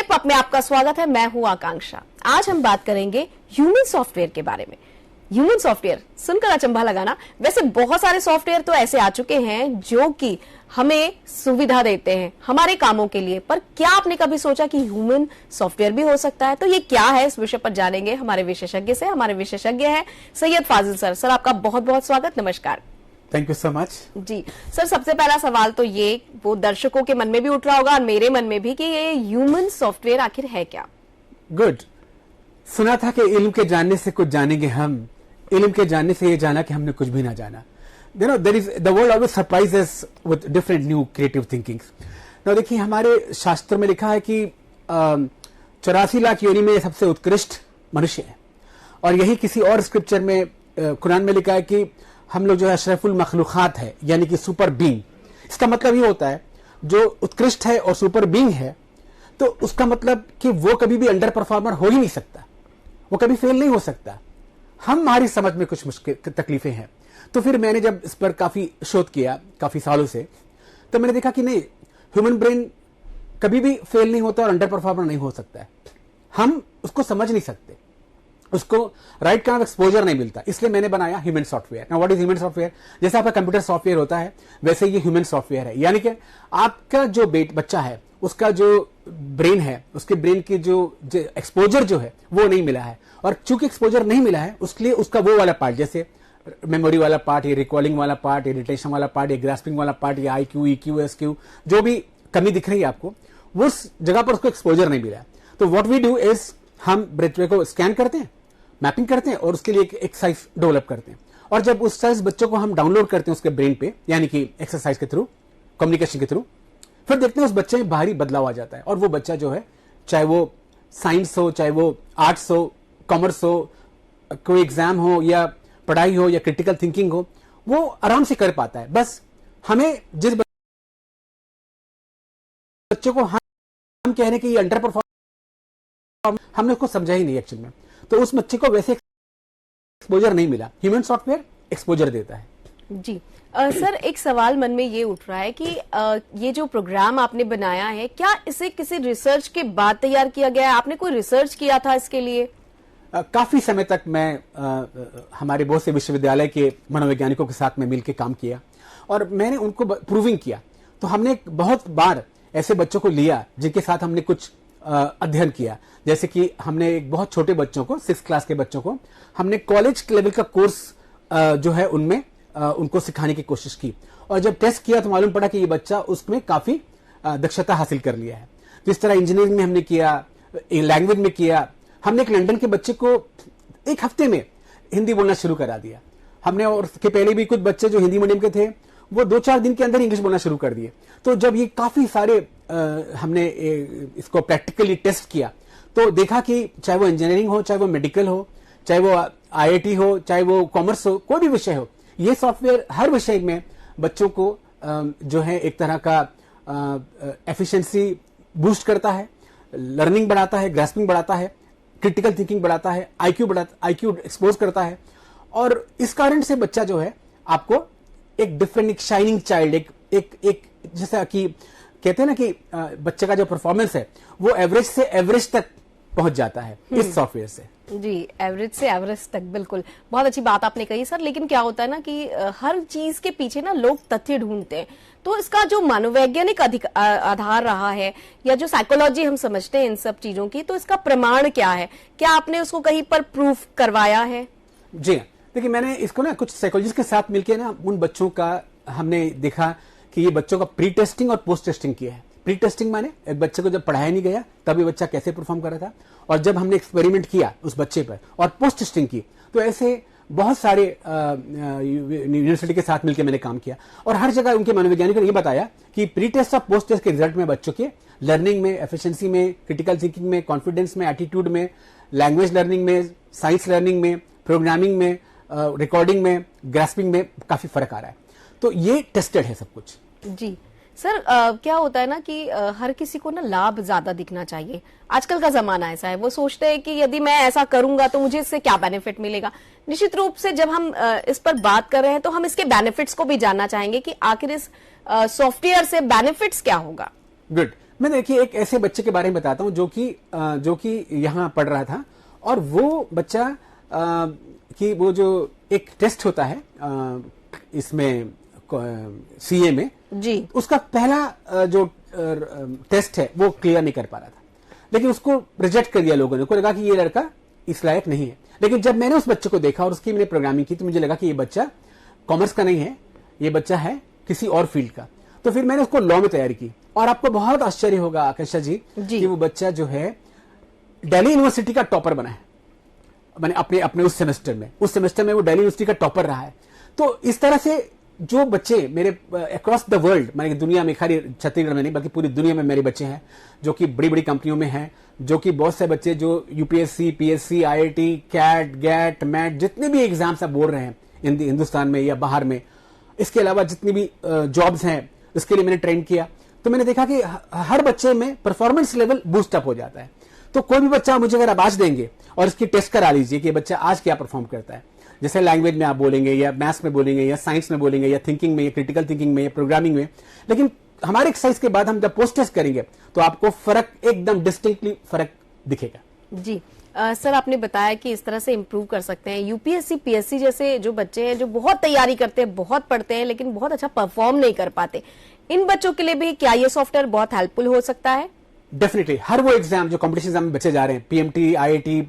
Take up में आपका स्वागत है। मैं हूं आकांक्षा। आज हम बात करेंगे ह्यूमन सॉफ्टवेयर के बारे में। ह्यूमन सॉफ्टवेयर सुनकर अचंभा लगाना, वैसे बहुत सारे सॉफ्टवेयर तो ऐसे आ चुके हैं जो कि हमें सुविधा देते हैं हमारे कामों के लिए, पर क्या आपने कभी सोचा कि ह्यूमन सॉफ्टवेयर भी हो सकता है? तो ये क्या है, इस विषय पर जानेंगे हमारे विशेषज्ञ से। हमारे विशेषज्ञ हैं सैयद फाजिल सर। सर आपका बहुत बहुत स्वागत, नमस्कार। Thank you so much. जी सर, सबसे पहला सवाल तो ये वो दर्शकों के मन में भी उठ रहा होगा और मेरे मन में भी कि ये ह्यूमन सॉफ्टवेयर आखिर है क्या? गुड। सुना था कि इल्म के जानने से कुछ जानेंगे हम, इल्म के जानने से ये जाना कि हमने कुछ भी ना जाना। You know, there is the world always surprises with different new creative thinkings. Now देखिए, हमारे शास्त्र में लिखा है कि 84 लाख योनि में सबसे उत्कृष्ट मनुष्य है, और यही किसी और स्क्रिप्चर में कुरान में लिखा है कि हम लोग जो है अशरफुल मखलूकात है, यानी कि सुपर बीइंग। इसका मतलब ये होता है जो उत्कृष्ट है और सुपर बीइंग है, तो उसका मतलब कि वो कभी भी अंडर परफॉर्मर हो ही नहीं सकता, वो कभी फेल नहीं हो सकता। हमारी समझ में कुछ मुश्किल तकलीफें हैं, तो फिर मैंने जब इस पर काफी शोध किया काफी सालों से, तो मैंने देखा कि नहीं, ह्यूमन ब्रेन कभी भी फेल नहीं होता और अंडर परफॉर्मर नहीं हो सकता है। हम उसको समझ नहीं सकते, उसको राइट काइंड ऑफ एक्सपोजर नहीं मिलता, इसलिए मैंने बनाया human software. Now what is human software? जैसे आपका कंप्यूटर सॉफ्टवेयर होता है, वैसे ये ह्यूमन सॉफ्टवेयर है। यानी कि आपका जो बच्चा है, उसका जो ब्रेन है, उसके ब्रेन की जो एक्सपोजर जो है वो नहीं मिला है, और चूंकि एक्सपोजर नहीं मिला है उसके उसका वो वाला पार्ट, जैसे मेमोरी वाला पार्ट, ये रिकॉलिंग वाला पार्ट, ये रिटेंशन वाला पार्ट, ये ग्रास्पिंग वाला पार्ट, ये IQ, EQ, SQ, जो भी कमी दिख रही है आपको, वो उस जगह पर उसको एक्सपोजर नहीं मिला है। तो व्हाट वी डू इज, हम ब्रेन को स्कैन करते हैं, मैपिंग करते हैं, और उसके लिए एक एक्सरसाइज डेवलप करते हैं, और जब उस साइज बच्चों को हम डाउनलोड करते हैं उसके ब्रेन पे, यानी कि एक्सरसाइज के थ्रू, कम्युनिकेशन के थ्रू, फिर देखते हैं उस बच्चे में भारी बदलाव आ जाता है, और वो बच्चा जो है, चाहे वो साइंस हो, चाहे वो आर्ट्स हो, कॉमर्स हो, कोई एग्जाम हो या पढ़ाई हो या क्रिटिकल थिंकिंग हो, वो आराम से कर पाता है। बस हमें जिस बच्चे को हम कह रहे हैं कि ये अंडर परफॉर्म, हमने उसको समझा ही नहीं एक्चुअल में, तो उस बच्चे को वैसे एक्सपोजर नहीं मिला। ह्यूमन सॉफ्टवेयर एक्सपोजर देता है। जी सर, एक सवाल मन में ये उठ रहा है कि ये जो प्रोग्राम आपने बनाया है, क्या इसे किसी रिसर्च के बाद तैयार किया गया है? आपने कोई रिसर्च किया था इसके लिए? काफी समय तक मैं हमारे बहुत से विश्वविद्यालय के मनोवैज्ञानिकों के साथ में मिलकर काम किया, और मैंने उनको प्रूविंग किया। तो हमने बहुत बार ऐसे बच्चों को लिया जिनके साथ हमने कुछ अध्ययन किया। जैसे कि हमने एक बहुत छोटे बच्चों को, 6th क्लास के बच्चों को, हमने कॉलेज लेवल का कोर्स जो है उनमें उनको सिखाने की कोशिश की, और जब टेस्ट किया तो मालूम पड़ा कि ये बच्चा उसमें काफी दक्षता हासिल कर लिया है। जिस तरह इंजीनियरिंग में हमने किया, लैंग्वेज में किया। हमने एक लंदन के बच्चे को 1 हफ्ते में हिंदी बोलना शुरू करा दिया हमने, और उसके पहले भी कुछ बच्चे जो हिंदी मीडियम के थे, वो 2-4 दिन के अंदर इंग्लिश बोलना शुरू कर दिए। तो जब ये काफी सारे हमने इसको प्रैक्टिकली टेस्ट किया, तो देखा कि चाहे वो इंजीनियरिंग हो, चाहे वो मेडिकल हो, चाहे वो IIT हो, चाहे वो कॉमर्स हो, कोई भी विषय हो, ये सॉफ्टवेयर हर विषय में बच्चों को जो है एक तरह का एफिशिएंसी बूस्ट करता है, लर्निंग बढ़ाता है, ग्रास्पिंग बढ़ाता है, क्रिटिकल थिंकिंग बढ़ाता है, IQ एक्सपोज करता है, और इस कारण से बच्चा जो है आपको एक डिफरेंट, एक शाइनिंग चाइल्ड, एक जैसा कि कहते हैं ना कि बच्चे का जो परफॉर्मेंस है वो एवरेज से एवरेज तक पहुंच जाता है इस सॉफ्टवेयर से। जी, एवरेज से एवरेज तक, बिल्कुल बहुत अच्छी बात आपने कही सर। लेकिन क्या होता है ना कि हर चीज के पीछे ना लोग तथ्य ढूंढते हैं, तो इसका जो मनोवैज्ञानिक आधार रहा है, या जो साइकोलॉजी हम समझते हैं इन सब चीजों की, तो इसका प्रमाण क्या है? क्या आपने उसको कहीं पर प्रूफ करवाया है? जी देखिए, मैंने इसको ना कुछ साइकोलॉजिस्ट के साथ मिलकर ना उन बच्चों का हमने देखा कि ये बच्चों का प्री टेस्टिंग और पोस्ट टेस्टिंग किया है। प्री टेस्टिंग माने एक बच्चे को जब पढ़ाया नहीं गया तब ये बच्चा कैसे परफॉर्म कर रहा था, और जब हमने एक्सपेरिमेंट किया उस बच्चे पर, और पोस्ट टेस्टिंग की, तो ऐसे बहुत सारे यूनिवर्सिटी के साथ मिलकर मैंने काम किया, और हर जगह उनके मनोवैज्ञानिकों ने ये बताया कि प्री टेस्ट और पोस्ट टेस्ट के रिजल्ट में बच्चों के लर्निंग में, एफिशिएंसी में, क्रिटिकल थिंकिंग में, कॉन्फिडेंस में, एटीट्यूड में, लैंग्वेज लर्निंग में, साइंस लर्निंग में, प्रोग्रामिंग में, रिकॉर्डिंग में, ग्रास्पिंग में काफी फर्क आ रहा है। तो ये टेस्टेड है सब कुछ। जी सर, क्या होता है ना कि हर किसी को ना लाभ ज्यादा दिखना चाहिए। आजकल का जमाना ऐसा है, वो सोचते हैं कि यदि मैं ऐसा करूंगा तो मुझे इससे क्या बेनिफिट मिलेगा। निश्चित रूप से जब हम इस पर बात कर रहे हैं तो हम इसके बेनिफिट्स को भी जानना चाहेंगे कि आखिर इस सॉफ्टवेयर से बेनिफिट्स क्या होगा। गुड, मैं देखिए एक ऐसे बच्चे के बारे में बताता हूं जो कि यहाँ पढ़ रहा था, और वो बच्चा कि वो जो एक टेस्ट होता है इसमें सीए में जी, उसका पहला जो टेस्ट है वो क्लियर नहीं कर पा रहा था, लेकिन उसको रिजेक्ट कर दिया लोगों ने, को लगा कि ये लड़का इस लायक नहीं है। लेकिन जब मैंने उस बच्चे को देखा और उसकी मैंने प्रोग्रामिंग की तो मुझे लगा कि ये बच्चा कॉमर्स का नहीं है, ये बच्चा है किसी और फील्ड का। तो फिर मैंने उसको लॉ में तैयारी की, और आपको बहुत आश्चर्य होगा आकाशा जी कि वो बच्चा जो है दिल्ली यूनिवर्सिटी का टॉपर बना है, मैंने अपने उस सेमेस्टर में वो दिल्ली यूनिवर्सिटी का टॉपर रहा है। तो इस तरह से जो बच्चे मेरे अक्रॉस द वर्ल्ड, मैंने दुनिया में, खाली छत्तीसगढ़ में नहीं बल्कि पूरी दुनिया में मेरे बच्चे हैं जो कि बड़ी बड़ी कंपनियों में हैं, जो कि बहुत से बच्चे जो UPSC, PSC, IIT, CAT, GATE, MAT, जितने भी एग्जाम्स आप बोल रहे हैं हिंदुस्तान में या बाहर में, इसके अलावा जितनी भी जॉब्स हैं उसके लिए मैंने ट्रेन किया। तो मैंने देखा कि हर बच्चे में परफॉर्मेंस लेवल बूस्ट अप हो जाता है। तो कोई भी बच्चा मुझे अगर आप आज देंगे और इसकी टेस्ट करा लीजिए कि ये बच्चा आज क्या परफॉर्म करता है, जैसे लैंग्वेज में आप बोलेंगे या मैथ्स में बोलेंगे या साइंस में बोलेंगे या थिंकिंग में या क्रिटिकल थिंकिंग में या प्रोग्रामिंग में, लेकिन हमारे एक्सरसाइज के बाद हम जब पोस्ट टेस्ट करेंगे तो आपको फर्क एकदम डिस्टिंक्टली फर्क दिखेगा। जी सर, आपने बताया कि इस तरह से इम्प्रूव कर सकते हैं। यूपीएससी, पीएससी जैसे जो बच्चे हैं जो बहुत तैयारी करते हैं, बहुत पढ़ते हैं, लेकिन बहुत अच्छा परफॉर्म नहीं कर पाते, इन बच्चों के लिए भी क्या ये सॉफ्टवेयर बहुत हेल्पफुल हो सकता है? डेफिनेटली। हर वो एग्जाम जो कॉम्पिटिशन एग्जाम में बच्चे जा रहे हैं, PMT, IIT,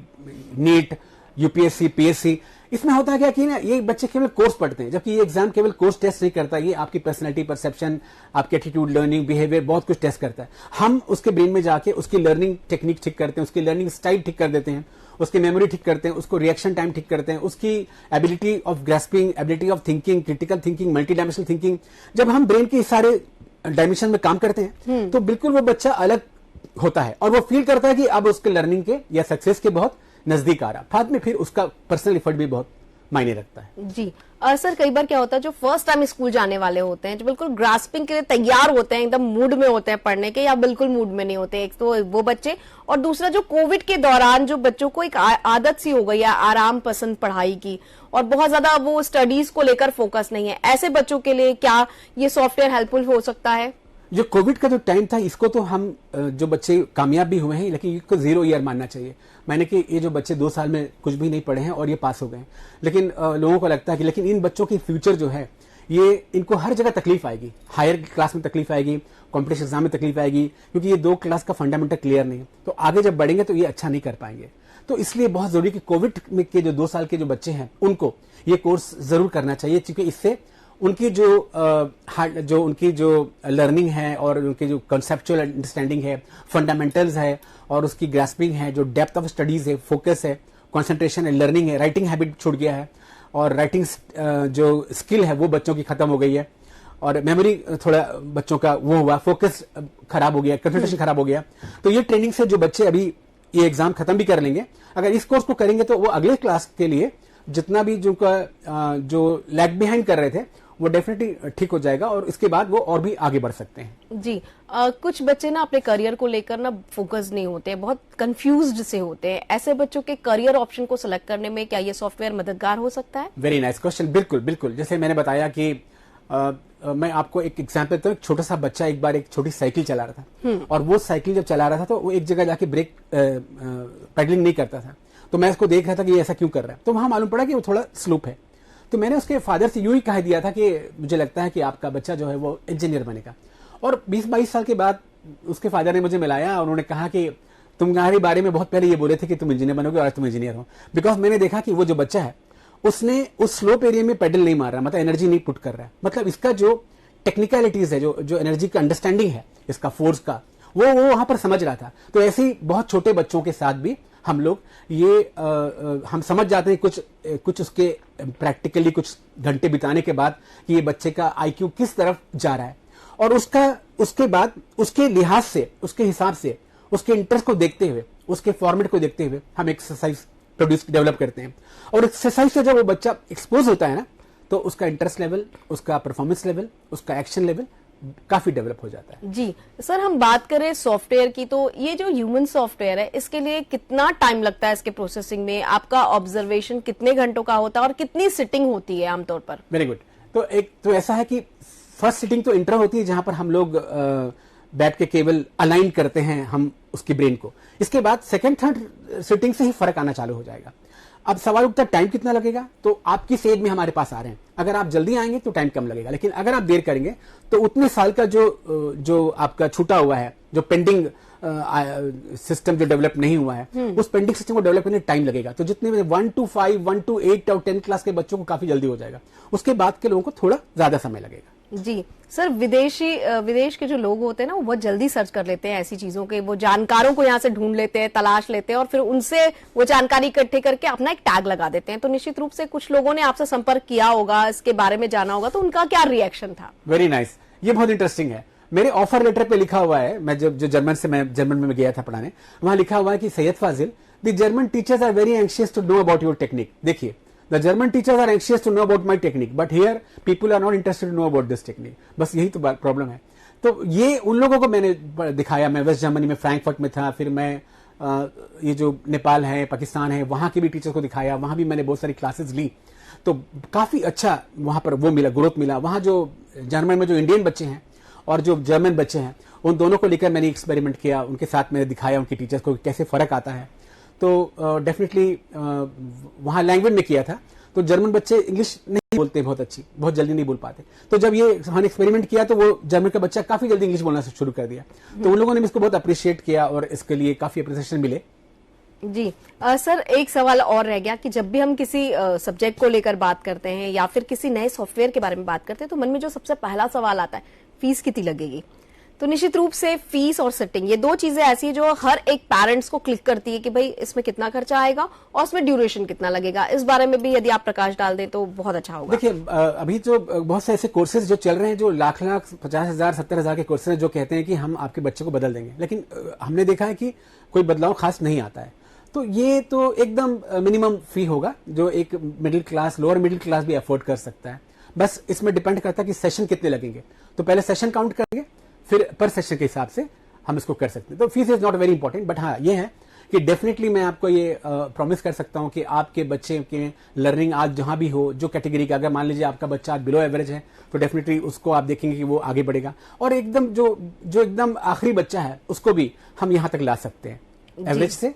NEET, UPSC, PSC, इसमें होता है क्या कि ना ये बच्चे केवल कोर्स पढ़ते हैं, जबकि ये एग्जाम केवल कोर्स टेस्ट नहीं करता, ये आपकी पर्सनैलिटी, परसेप्शन, आपकी एटीट्यूड, लर्निंग, बिहेवियर, बहुत कुछ टेस्ट करता है। हम उसके ब्रेन में जाके उसकी लर्निंग टेक्निक ठीक करते हैं, उसकी लर्निंग स्टाइल ठीक कर देते हैं, उसकी मेमोरी ठीक करते हैं, उसको रिएक्शन टाइम ठीक करते हैं, उसकी ability of grasping, ability of thinking, critical thinking, multi dimensional thinking. जब हम ब्रेन के सारे डायमेंशन में काम करते हैं तो बिल्कुल वो बच्चा अलग होता है और वो फील करता है कि अब उसके लर्निंग के या सक्सेस के बहुत नजदीक आ रहा। बाद में फिर उसका पर्सनल एफर्ट भी बहुत मायने रखता है। जी सर, कई बार क्या होता है जो फर्स्ट टाइम स्कूल जाने वाले होते हैं, जो बिल्कुल ग्रास्पिंग के लिए तैयार होते हैं, एकदम मूड में होते हैं पढ़ने के, या बिल्कुल मूड में नहीं होते, एक तो वो बच्चे, और दूसरा जो कोविड के दौरान जो बच्चों को एक आदत सी हो गई है आराम पसंद पढ़ाई की और बहुत ज्यादा वो स्टडीज को लेकर फोकस नहीं है, ऐसे बच्चों के लिए क्या ये सॉफ्टवेयर हेल्पफुल हो सकता है? जो कोविड का जो टाइम था इसको तो हम जो बच्चे कामयाब भी हुए हैं, लेकिन इसको 0 ईयर मानना चाहिए। मैंने कि ये जो बच्चे 2 साल में कुछ भी नहीं पढ़े हैं और ये पास हो गए हैं, लेकिन लोगों को लगता है कि लेकिन इन बच्चों की फ्यूचर जो है ये इनको हर जगह तकलीफ आएगी, हायर क्लास में तकलीफ आएगी, कॉम्पिटिशन एग्जाम में तकलीफ आएगी, क्योंकि ये 2 क्लास का फंडामेंटल क्लियर नहीं है, तो आगे जब बढ़ेंगे तो ये अच्छा नहीं कर पाएंगे। तो इसलिए बहुत जरूरी कि कोविड के जो 2 साल के जो बच्चे हैं उनको ये कोर्स जरूर करना चाहिए, क्योंकि इससे उनकी जो लर्निंग है और उनकी जो कंसेप्चुअल अंडरस्टैंडिंग है, फंडामेंटल्स है और उसकी ग्रास्पिंग है, जो डेप्थ ऑफ स्टडीज है, फोकस है, कंसंट्रेशन है, लर्निंग है, राइटिंग हैबिट छूट गया है और राइटिंग जो स्किल है वो बच्चों की खत्म हो गई है और मेमोरी थोड़ा बच्चों का वो हुआ, फोकस खराब हो गया, कंसंट्रेशन खराब हो गया। तो ये ट्रेनिंग से जो बच्चे अभी ये एग्जाम खत्म भी कर लेंगे, अगर इस कोर्स को करेंगे तो वो अगले क्लास के लिए जितना भी जो लैग बिहाइंड कर रहे थे वो डेफिनेटली ठीक हो जाएगा और इसके बाद वो और भी आगे बढ़ सकते हैं। जी कुछ बच्चे ना अपने करियर को लेकर ना फोकस नहीं होते हैं, बहुत कंफ्यूज्ड से होते हैं, ऐसे बच्चों के करियर ऑप्शन को सिलेक्ट करने में क्या ये सॉफ्टवेयर मददगार हो सकता है? Very nice question. बिल्कुल बिल्कुल, जैसे मैंने बताया कि मैं आपको एक एग्जाम्पल तो, एक छोटा सा बच्चा एक बार एक छोटी साइकिल चला रहा था और वो साइकिल जब चला रहा था तो वो एक जगह जाके ब्रेक पेडलिंग नहीं करता था, तो मैं उसको देख रहा था कि ये ऐसा क्यों कर रहा है, तो वहां मालूम पड़ा कि वो थोड़ा स्लोप है। तो मैंने उसके फादर से यूं ही कह दिया था कि मुझे लगता है कि आपका बच्चा जो है वो इंजीनियर बनेगा। और 20-22 साल के बाद उसके फादर ने मुझे मिलाया और उन्होंने कहा कि तुम्हारे बारे में बहुत पहले ये बोले थे कि तुम इंजीनियर बनोगे और आज तुम इंजीनियर हो। बिकॉज मैंने देखा कि वो जो बच्चा है उसने उस स्लोप एरिया में पेडल नहीं मार रहा, मतलब एनर्जी नहीं पुट कर रहा है, मतलब इसका जो टेक्निकलिटीज है, जो एनर्जी का अंडरस्टैंडिंग है, इसका फोर्स का, वो वहां पर समझ रहा था। तो ऐसे ही बहुत छोटे बच्चों के साथ भी हम लोग ये हम समझ जाते हैं कुछ उसके प्रैक्टिकली कुछ घंटे बिताने के बाद कि ये बच्चे का आईक्यू किस तरफ जा रहा है और उसके बाद उसके लिहाज से, उसके हिसाब से, उसके इंटरेस्ट को देखते हुए, उसके फॉर्मेट को देखते हुए हम एक्सरसाइज डेवलप करते हैं। और एक्सरसाइज से जब वो बच्चा एक्सपोज होता है ना तो उसका इंटरेस्ट लेवल, उसका परफॉर्मेंस लेवल, उसका एक्शन लेवल काफी डेवलप हो जाता है। जी सर, हम बात करें सॉफ्टवेयर की, तो ये जो ह्यूमन सॉफ्टवेयर है इसके लिए कितना टाइम लगता है इसके प्रोसेसिंग में? आपका ऑब्जर्वेशन कितने घंटों का होता है और कितनी सिटिंग होती है आमतौर पर? Very good. तो ऐसा है कि फर्स्ट सिटिंग तो इंट्रो होती है जहां पर हम लोग बैठ के केवल अलाइन करते हैं हम उसकी ब्रेन को। इसके बाद सेकंड थर्ड सिटिंग से ही फर्क आना चालू हो जाएगा। अब सवाल उठता है टाइम कितना लगेगा, तो आप किस एज में हमारे पास आ रहे हैं। अगर आप जल्दी आएंगे तो टाइम कम लगेगा, लेकिन अगर आप देर करेंगे तो उतने साल का जो आपका छूटा हुआ है, जो पेंडिंग सिस्टम जो डेवलप नहीं हुआ है, उस पेंडिंग सिस्टम को डेवलप करने टाइम लगेगा। तो जितने 1 to 5, 1 to 8 और 10 क्लास के बच्चों को काफी जल्दी हो जाएगा, उसके बाद के लोगों को थोड़ा ज्यादा समय लगेगा। जी सर, विदेश के जो लोग होते हैं ना, वो बहुत जल्दी सर्च कर लेते हैं ऐसी चीजों के, वो जानकारों को यहाँ से ढूंढ लेते हैं, तलाश लेते हैं और फिर उनसे वो जानकारी इकट्ठे करके अपना एक टैग लगा देते हैं। तो निश्चित रूप से कुछ लोगों ने आपसे संपर्क किया होगा, इसके बारे में जाना होगा, तो उनका क्या रिएक्शन था? वेरी नाइस, ये बहुत इंटरेस्टिंग है। मेरे ऑफर लेटर पे लिखा हुआ है, मैं जो जर्मन में गया था पढ़ाने, वहां लिखा हुआ है कि Syed Fazil, the German teachers are very anxious to know about your technique. देखिए, the German teachers are anxious to know about my technique, but here people are not interested to know about this technique. बस यही तो problem है। तो ये उन लोगों को मैंने दिखाया। मैं वेस्ट जर्मनी में फ्रैंकफर्ट में था, फिर मैं ये जो नेपाल है, पाकिस्तान है, वहां के भी टीचर्स को दिखाया। वहां भी मैंने बहुत सारी क्लासेस ली, तो काफी अच्छा वहां पर वो मिला, ग्रोथ मिला। वहां जो जर्मन में जो इंडियन बच्चे हैं और जो जर्मन बच्चे हैं, उन दोनों को लेकर मैंने एक्सपेरिमेंट किया, उनके साथ मैंने दिखाया उनके टीचर्स को कैसे फर्क आता है। तो डेफिनेटली वहां लैंग्वेज में किया था। तो जर्मन बच्चे इंग्लिश नहीं बोलते बहुत जल्दी नहीं बोल पाते। तो जब ये हमने एक्सपेरिमेंट किया तो वो जर्मन का बच्चा काफी जल्दी इंग्लिश बोलना शुरू कर दिया। तो उन लोगों ने इसको बहुत अप्रिशिएट किया और इसके लिए काफी अप्रिसिएशन मिले। जी सर, एक सवाल और रह गया कि जब भी हम किसी सब्जेक्ट को लेकर बात करते हैं या फिर किसी नए सॉफ्टवेयर के बारे में बात करते हैं, तो मन में जो सबसे पहला सवाल आता है, फीस कितनी लगेगी। तो निश्चित रूप से फीस और सिटिंग, ये दो चीजें ऐसी है जो हर एक पेरेंट्स को क्लिक करती है कि भाई इसमें कितना खर्चा आएगा और उसमें ड्यूरेशन कितना लगेगा। इस बारे में भी यदि आप प्रकाश डाल दें तो बहुत अच्छा होगा। देखिए, अभी जो बहुत से ऐसे कोर्सेज जो चल रहे हैं, जो लाख 50,000 70,000 के कोर्सेज जो कहते हैं कि हम आपके बच्चे को बदल देंगे, लेकिन हमने देखा है कि कोई बदलाव खास नहीं आता है। तो ये तो एकदम मिनिमम फी होगा जो एक middle class, lower middle class भी अफोर्ड कर सकता है। बस इसमें डिपेंड करता है कि सेशन कितने लगेंगे। तो पहले सेशन काउंट करेंगे, फिर पर सेशन के हिसाब से हम इसको कर सकते हैं। तो fees is not very important, but हाँ ये है कि डेफिनेटली मैं आपको ये प्रॉमिस कर सकता हूं कि आपके बच्चे के लर्निंग आज जहां भी हो, जो कैटेगरी का, अगर मान लीजिए आपका बच्चा बिलो एवरेज है, तो डेफिनेटली उसको आप देखेंगे कि वो आगे बढ़ेगा। और एकदम जो एकदम आखिरी बच्चा है, उसको भी हम यहां तक ला सकते हैं, एवरेज से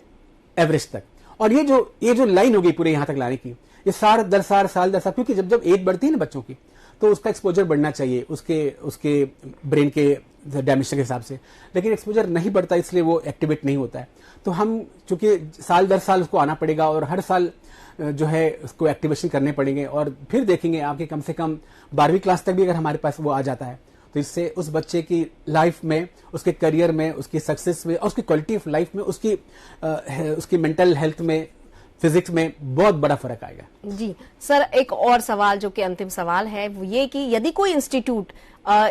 एवरेज तक। और ये जो लाइन होगी पूरे यहां तक लाने की, ये साल दर साल, क्योंकि जब एज बढ़ती है ना बच्चों की, तो उसका एक्सपोजर बढ़ना चाहिए उसके ब्रेन के डायमेंशन के हिसाब से। लेकिन एक्सपोजर नहीं बढ़ता, इसलिए वो एक्टिवेट नहीं होता है। तो हम चूंकि साल दर साल उसको आना पड़ेगा और हर साल जो है उसको एक्टिवेशन करने पड़ेंगे, और फिर देखेंगे आपके कम से कम 12वीं क्लास तक भी अगर हमारे पास वो आ जाता है, तो इससे उस बच्चे की लाइफ में, उसके करियर में, उसकी सक्सेस में और उसकी क्वालिटी ऑफ लाइफ में, उसकी मेंटल हेल्थ में, फिजिक्स में बहुत बड़ा फर्क आएगा। जी सर, एक और सवाल जो कि अंतिम सवाल है वो ये कि यदि कोई इंस्टीट्यूट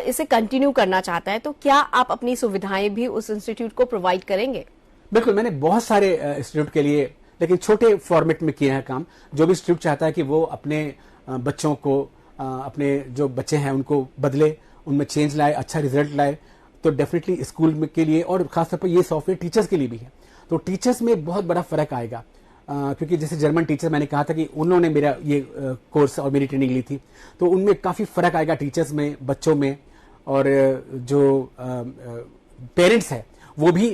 इसे कंटिन्यू करना चाहता है, तो क्या आप अपनी सुविधाएं भी उस इंस्टीट्यूट को प्रोवाइड करेंगे? बिल्कुल, मैंने बहुत सारे इंस्टीट्यूट के लिए, लेकिन छोटे फॉर्मेट में किया है काम। जो भी इंस्टीट्यूट चाहता है कि वो अपने बच्चों को, अपने जो बच्चे हैं उनको बदले, उनमें चेंज लाए, अच्छा रिजल्ट लाए, तो डेफिनेटली स्कूल के लिए और खासतौर पर ये सॉफ्टवेयर टीचर्स के लिए भी है। तो टीचर्स में बहुत बड़ा फर्क आएगा, क्योंकि जैसे जर्मन टीचर मैंने कहा था कि उन्होंने मेरा ये कोर्स और मेरी ट्रेनिंग ली थी, तो उनमें काफी फर्क आएगा टीचर्स में, बच्चों में। और जो पेरेंट्स है वो भी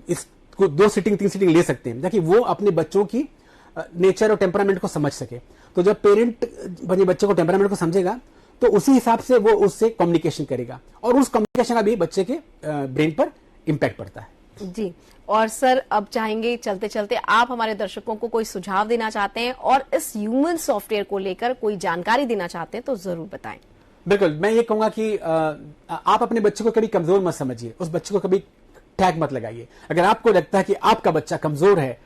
इसको 2 सीटिंग 3 सीटिंग ले सकते हैं, ताकि वो अपने बच्चों की नेचर और टेम्परामेंट को समझ सके। तो जब पेरेंट अपने बच्चे को टेम्परामेंट को समझेगा, तो उसी हिसाब से वो उससे कम्युनिकेशन करेगा, और उस कम्युनिकेशन का भी बच्चे के ब्रेन पर इम्पैक्ट पड़ता है। जी, और सर अब चाहेंगे चलते चलते आप हमारे दर्शकों को कोई सुझाव देना चाहते हैं और इस ह्यूमन सॉफ्टवेयर को लेकर कोई जानकारी देना चाहते हैं तो जरूर बताएं। बिल्कुल, मैं ये कहूंगा कि आप अपने बच्चे को कभी कमजोर मत समझिए, उस बच्चे को कभी टैग मत लगाइए। अगर आपको लगता है कि आपका बच्चा कमजोर है,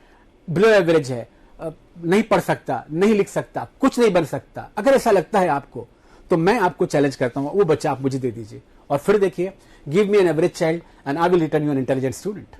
बिलो एवरेज है, नहीं पढ़ सकता, नहीं लिख सकता, कुछ नहीं बन सकता, अगर ऐसा लगता है आपको, तो मैं आपको चैलेंज करता हूं, वो बच्चा आप मुझे दे दीजिए और फिर देखिए, give me an average child and I will return you an intelligent student.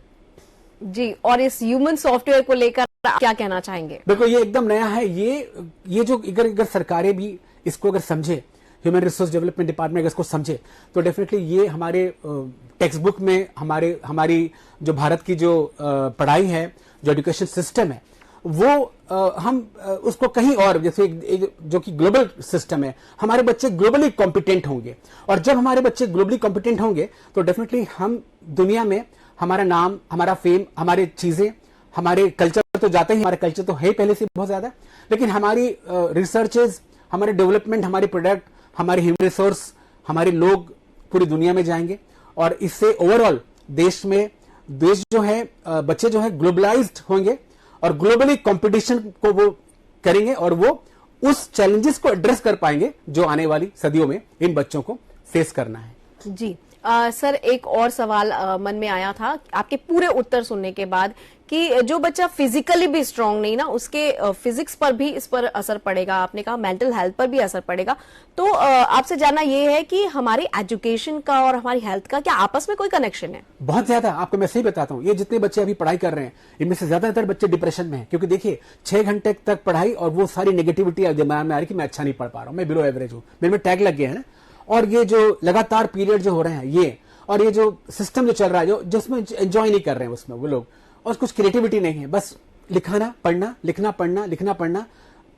जी, और इस ह्यूमन सॉफ्टवेयर को लेकर क्या कहना चाहेंगे? बिल्कुल, ये एकदम नया है। ये जो अगर सरकारें भी इसको अगर समझे, ह्यूमन रिसोर्स डेवलपमेंट डिपार्टमेंट अगर इसको समझे, तो डेफिनेटली ये हमारे टेक्स्ट बुक में, हमारी जो भारत की जो पढ़ाई है, जो एजुकेशन सिस्टम है, वो हम उसको कहीं और, जैसे एक जो कि ग्लोबल सिस्टम है, हमारे बच्चे ग्लोबली कॉम्पिटेंट होंगे, और जब हमारे बच्चे ग्लोबली कॉम्पिटेंट होंगे तो डेफिनेटली हम दुनिया में हमारा नाम, हमारा फेम, हमारे चीजें, हमारे कल्चर तो जाते ही, हमारा कल्चर तो है पहले से बहुत ज्यादा, लेकिन हमारी रिसर्चेज, हमारे डेवलपमेंट, हमारे प्रोडक्ट, हमारे ह्यूमन रिसोर्स, हमारे लोग पूरी दुनिया में जाएंगे, और इससे ओवरऑल देश जो है, बच्चे जो है ग्लोबलाइज्ड होंगे और ग्लोबली कंपटीशन को वो करेंगे, और वो उस चैलेंजेस को एड्रेस कर पाएंगे जो आने वाली सदियों में इन बच्चों को फेस करना है। जी सर, एक और सवाल मन में आया था आपके पूरे उत्तर सुनने के बाद कि जो बच्चा फिजिकली भी स्ट्रांग नहीं ना, उसके फिजिक्स पर भी इस पर असर पड़ेगा, आपने कहा मेंटल हेल्थ पर भी असर पड़ेगा। तो आपसे जानना ये है कि हमारी एजुकेशन का और हमारी हेल्थ का क्या आपस में कोकोई कनेक्शन है? बहुत ज्यादा। आपको मैं सही बताता हूँ, ये जितने बच्चे अभी पढ़ाई कर रहे हैं इनमें से ज्यादातर बच्चे डिप्रेशन में हैं, क्योंकि देखिए 6 घंटे तक पढ़ाई और वो सारी नेगेटिविटी दिमाग में आ रही कि मैं अच्छा नहीं पढ़ पा रहा हूँ, मैं बिलो एवरेज हूँ, मेरे में टैग लग गया है ना। और ये जो लगातार पीरियड जो हो रहे हैं ये, और ये जो सिस्टम जो चल रहा है, जो जिसमें एंजॉय नहीं कर रहे हैं उसमें वो लोग, और कुछ क्रिएटिविटी नहीं है, बस लिखाना पढ़ना, लिखना पढ़ना, लिखना पढ़ना।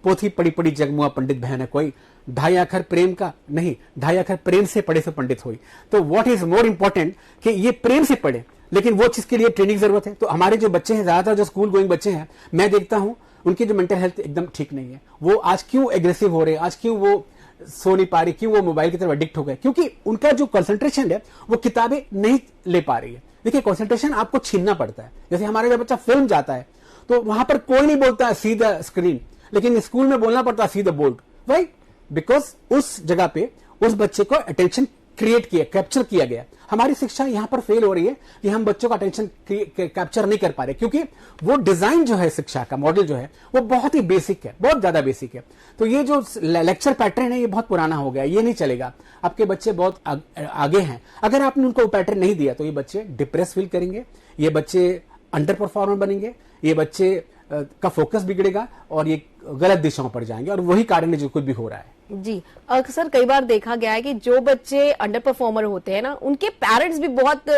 पोथी पड़ी पड़ी जगमुआ पंडित बहन है कोई, 2.5 अक्षर प्रेम का नहीं, 2.5 अक्षर प्रेम से पढ़े से पंडित हुई। तो व्हाट इज मोर इंपॉर्टेंट कि ये प्रेम से पढ़े, लेकिन वो चीज के लिए ट्रेनिंग जरूरत है। तो हमारे जो बच्चे हैं, ज्यादातर जो स्कूल गोइंग बच्चे हैं, मैं देखता हूं उनकी जो मेंटल हेल्थ एकदम ठीक नहीं है। वो आज क्यों एग्रेसिव हो रहे हैं, आज क्यों वो सो नहीं पा रही, क्यों वो मोबाइल की तरफ एडिक्ट हो गए, क्योंकि उनका जो कंसंट्रेशन है वो किताबें नहीं ले पा रही है। देखिए कंसंट्रेशन आपको छीनना पड़ता है। जैसे हमारे जब बच्चा फिल्म जाता है तो वहां पर कोई नहीं बोलता है सी द स्क्रीन, लेकिन स्कूल में बोलना पड़ता है see the board. Why? Because उस जगह पे उस बच्चे को अटेंशन क्रिएट किया, कैप्चर किया गया। हमारी शिक्षा यहां पर फेल हो रही है कि हम बच्चों का अटेंशन कैप्चर नहीं कर पा रहे, क्योंकि वो डिजाइन जो है, शिक्षा का मॉडल जो है वो बहुत ही बेसिक है, बहुत ज्यादा बेसिक है। तो ये जो लेक्चर पैटर्न है ये बहुत पुराना हो गया, ये नहीं चलेगा। आपके बच्चे बहुत आगे हैं, अगर आपने उनको पैटर्न नहीं दिया तो ये बच्चे डिप्रेस फील करेंगे, ये बच्चे अंडर परफॉर्मर बनेंगे, ये बच्चे का फोकस बिगड़ेगा और ये गलत दिशाओं पर जाएंगे, और वही कारण है जो कुछ भी हो रहा है। जी अक्सर कई बार देखा गया है कि जो बच्चे अंडर परफॉर्मर होते हैं ना, उनके पेरेंट्स भी बहुत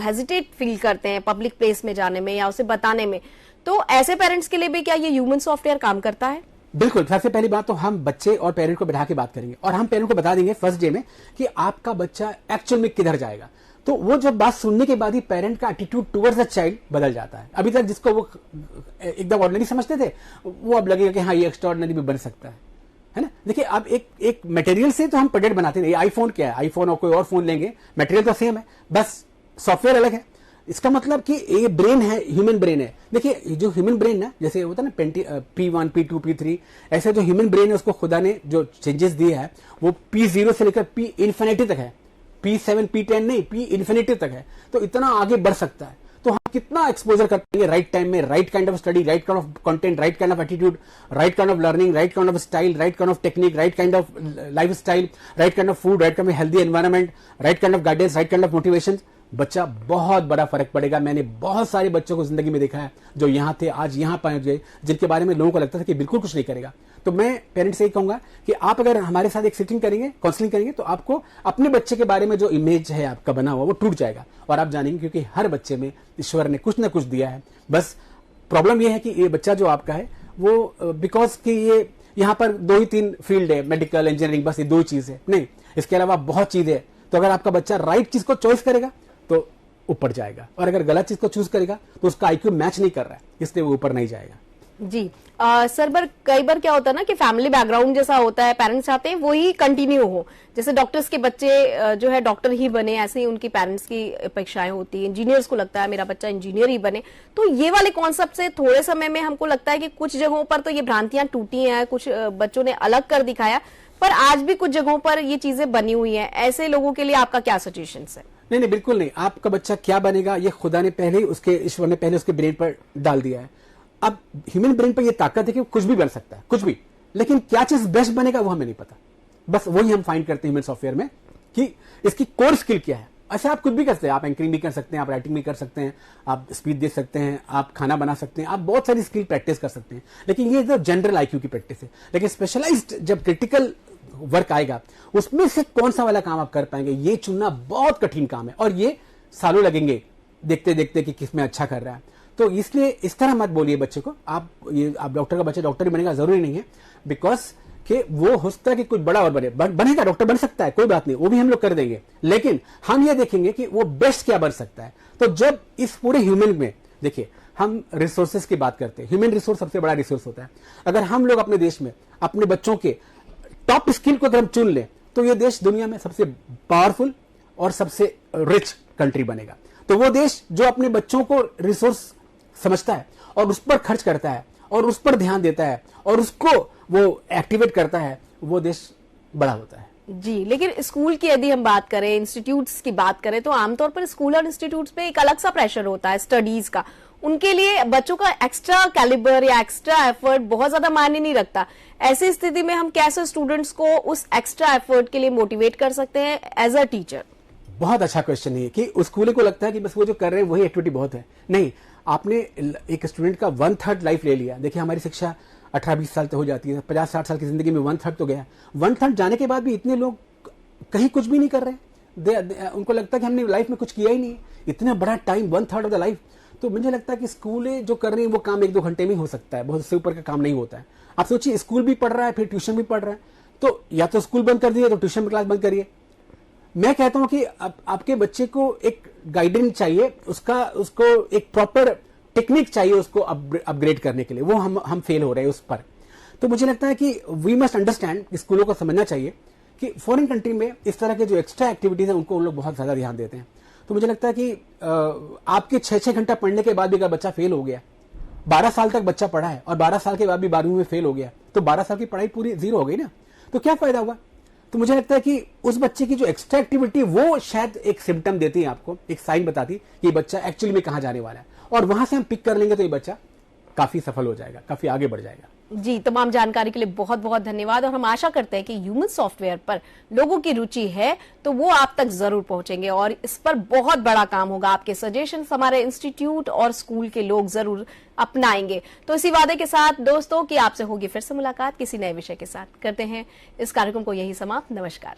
हेजिटेट फील करते हैं पब्लिक प्लेस में जाने में या उसे बताने में। तो ऐसे पेरेंट्स के लिए भी क्या ये ह्यूमन सॉफ्टवेयर काम करता है? बिल्कुल। सबसे पहली बात तो हम बच्चे और पेरेंट को बैठा के बात करेंगे, और हम पेरेंट को बता देंगे फर्स्ट डे में कि आपका बच्चा एक्चुअल में किधर जाएगा। तो वो जब बात सुनने के बाद ही पेरेंट का एटीट्यूड टुवर्ड्स द चाइल्ड बदल जाता है। अभी तक जिसको वो एकदम ऑर्डिनरी समझते थे, वो अब लगेगा कि हाँ ये एक्स्ट्राऑर्डिनरी भी बन सकता है ना। देखिए अब एक मटेरियल से तो हम प्रोडक्ट बनाते हैं। आईफोन क्या है, आईफोन और कोई और फोन लेंगे, मटेरियल तो सेम है, बस सॉफ्टवेयर अलग है। इसका मतलब कि ये ब्रेन है, ह्यूमन ब्रेन है। देखिए जो ह्यूमन ब्रेन है, जैसे होता है ना P1, P2, P3, ऐसे जो ह्यूमन ब्रेन है उसको खुदा ने जो चेंजेस दिए है वो P0 से लेकर P इन्फिनिटी तक है, P7, P10 नहीं, P इन्फिनिटी तक है। तो इतना आगे बढ़ सकता है। तो हम कितना एक्सपोजर कर पाएंगे राइट टाइम में, right kind of study, right kind of content, right kind of attitude, right kind of learning, right kind of style, right kind of technique, right kind of life style, right kind of food, right kind of healthy environment, right kind of guidance, right kind of motivation. बच्चा बहुत बड़ा फर्क पड़ेगा। मैंने बहुत सारे बच्चों को जिंदगी में देखा है जो यहां थे आज यहां पहुंच गए, जिनके बारे में लोगों को लगता था कि बिल्कुल कुछ नहीं करेगा। तो मैं पेरेंट्स से यही कहूंगा कि आप अगर हमारे साथ एक सिटिंग करेंगे, काउंसलिंग करेंगे, तो आपको अपने बच्चे के बारे में जो इमेज है आपका बना हुआ वो टूट जाएगा, और आप जानेंगे क्योंकि हर बच्चे में ईश्वर ने कुछ ना कुछ दिया है। बस प्रॉब्लम यह है कि ये बच्चा जो आपका है वो बिकॉज कि ये यहाँ पर 2 ही 3 फील्ड है, मेडिकल, इंजीनियरिंग, बस ये 2 चीज है, नहीं, इसके अलावा बहुत चीजें है। तो अगर आपका बच्चा राइट चीज को चॉइस करेगा तो ऊपर जाएगा, और अगर गलत चीज को चूज करेगा तो उसका आईक्यू मैच नहीं कर रहा है, इसलिए वो ऊपर नहीं जाएगा। जी सर, कई बार क्या होता है ना कि फैमिली बैकग्राउंड जैसा होता है, पेरेंट्स चाहते हैं वही कंटिन्यू हो। जैसे डॉक्टर्स के बच्चे जो है डॉक्टर ही बने, ऐसे ही उनकी पेरेंट्स की अपेक्षाएं होती है। इंजीनियर्स को लगता है मेरा बच्चा इंजीनियर ही बने। तो ये वाले कॉन्सेप्ट से थोड़े समय में हमको लगता है कि कुछ जगहों पर तो ये भ्रांतियां टूटी हैं, कुछ बच्चों ने अलग कर दिखाया, पर आज भी कुछ जगहों पर ये चीजें बनी हुई हैं। ऐसे लोगों के लिए आपका क्या सजेशन है? नहीं, बिल्कुल नहीं। आपका बच्चा क्या बनेगा ये खुदा ने पहले ही ईश्वर ने पहले उसके ब्रेन पर डाल दिया है। अब ह्यूमन ब्रेन पर ये ताकत है कि कुछ भी बन सकता है, कुछ भी, लेकिन क्या चीज बेस्ट बनेगा वो हमें नहीं पता। बस वही हम फाइंड करते हैं ह्यूमन सॉफ्टवेयर में कि इसकी कोर स्किल क्या है। ऐसे आप कुछ भी कर सकते हैं, आप एंकरिंग भी कर सकते हैं, आप राइटिंग भी कर सकते हैं, आप स्पीच दे सकते हैं, आप खाना बना सकते हैं, आप बहुत सारी स्किल प्रैक्टिस कर सकते हैं। लेकिन ये तो जनरल आईक्यू की प्रैक्टिस है। लेकिन स्पेशलाइज्ड जब क्रिटिकल वर्क आएगा उसमें से कौन सा वाला काम आप कर पाएंगे ये चुनना बहुत कठिन काम है, और ये सालों लगेंगे देखते देखते कि किसमें अच्छा कर रहा है। तो इसलिए इस तरह मत बोलिए बच्चे को, आप डॉक्टर का बच्चा डॉक्टर ही बनेगा जरूरी नहीं है, बिकॉज कि वो हो सकता है कि कुछ बड़ा और बनेगा, डॉक्टर बन सकता है, कोई बात नहीं, वो भी हम लोग कर देंगे, लेकिन हम ये देखेंगे कि वो बेस्ट क्या बन सकता है। तो जब इस पूरे ह्यूमन में देखिए, हम रिसोर्सेज की बात करते हैं, ह्यूमन रिसोर्स सबसे बड़ा रिसोर्स होता है। अगर हम लोग अपने देश में अपने बच्चों के टॉप स्किल को अगर हम चुन लें तो ये देश दुनिया में सबसे पावरफुल और सबसे रिच कंट्री बनेगा। तो वो देश जो अपने बच्चों को रिसोर्स समझता है और उस पर खर्च करता है और उस पर ध्यान देता है और उसको वो एक्टिवेट करता है, वो देश बड़ा होता है। जी, लेकिन स्कूल की यदि हम बात करें, इंस्टीट्यूट्स की बात करें, तो आमतौर पर स्कूल और इंस्टीट्यूट्स पे एक अलग सा प्रेशर होता है स्टडीज का। उनके लिए बच्चों का एक्स्ट्रा कैलिबर या एक्स्ट्रा एफर्ट बहुत ज्यादा मायने नहीं रखता। ऐसी स्थिति में हम कैसे स्टूडेंट्स को उस एक्स्ट्रा एफर्ट के लिए मोटिवेट कर सकते हैं एज अ टीचर? बहुत अच्छा क्वेश्चन है कि स्कूल को लगता है कि बस वो जो कर रहे हैं वही एक्टिविटी बहुत है। नहीं, आपने एक स्टूडेंट का 1/3 लाइफ ले लिया। देखिए, हमारी शिक्षा 18-20 साल तक हो जाती है, 50-60 साल की जिंदगी में 1/3 तो गया। 1/3 जाने के बाद भी इतने लोग कहीं कुछ भी नहीं कर रहे। उनको लगता है कि हमने लाइफ में कुछ किया ही नहीं। इतना बड़ा टाइम, 1/3 ऑफ द लाइफ। तो मुझे लगता है कि स्कूलें जो कर रही है वो काम 1-2 घंटे में ही हो सकता है, बहुत से ऊपर का काम नहीं होता है। आप सोचिए, स्कूल भी पढ़ रहा है, फिर ट्यूशन भी पढ़ रहा है, तो या तो स्कूल बंद कर दीजिए तो ट्यूशन क्लास बंद करिए। मैं कहता हूं कि आपके बच्चे को एक गाइडेंस चाहिए, उसको एक प्रॉपर टेक्निक चाहिए उसको अपग्रेड करने के लिए। वो हम फेल हो रहे हैं उस पर। तो मुझे लगता है कि वी मस्ट अंडरस्टैंड, स्कूलों को समझना चाहिए कि फॉरेन कंट्री में इस तरह के जो एक्स्ट्रा एक्टिविटीज है उनको उन लोग बहुत ज्यादा ध्यान देते हैं। तो मुझे लगता है कि आपके 6-6 घंटा पढ़ने के बाद भी अगर बच्चा फेल हो गया, 12 साल तक बच्चा पढ़ा है और 12 साल के बाद भी 12वीं में फेल हो गया, तो 12 साल की पढ़ाई पूरी जीरो हो गई ना। तो क्या फायदा हुआ? तो मुझे लगता है कि उस बच्चे की जो एक्स्ट्रा एक्टिविटी, वो शायद एक सिम्टम देती है आपको, एक साइन बताती कि ये बच्चा एक्चुअली में कहां जाने वाला है, और वहां से हम पिक कर लेंगे तो ये बच्चा काफी सफल हो जाएगा, काफी आगे बढ़ जाएगा। जी, तमाम जानकारी के लिए बहुत बहुत धन्यवाद। और हम आशा करते हैं कि ह्यूमन सॉफ्टवेयर पर लोगों की रुचि है तो वो आप तक जरूर पहुंचेंगे और इस पर बहुत बड़ा काम होगा। आपके सजेशंस हमारे इंस्टीट्यूट और स्कूल के लोग जरूर अपनाएंगे। तो इसी वादे के साथ दोस्तों कि आपसे होगी फिर से मुलाकात किसी नए विषय के साथ, करते हैं इस कार्यक्रम को यही समाप्त। नमस्कार।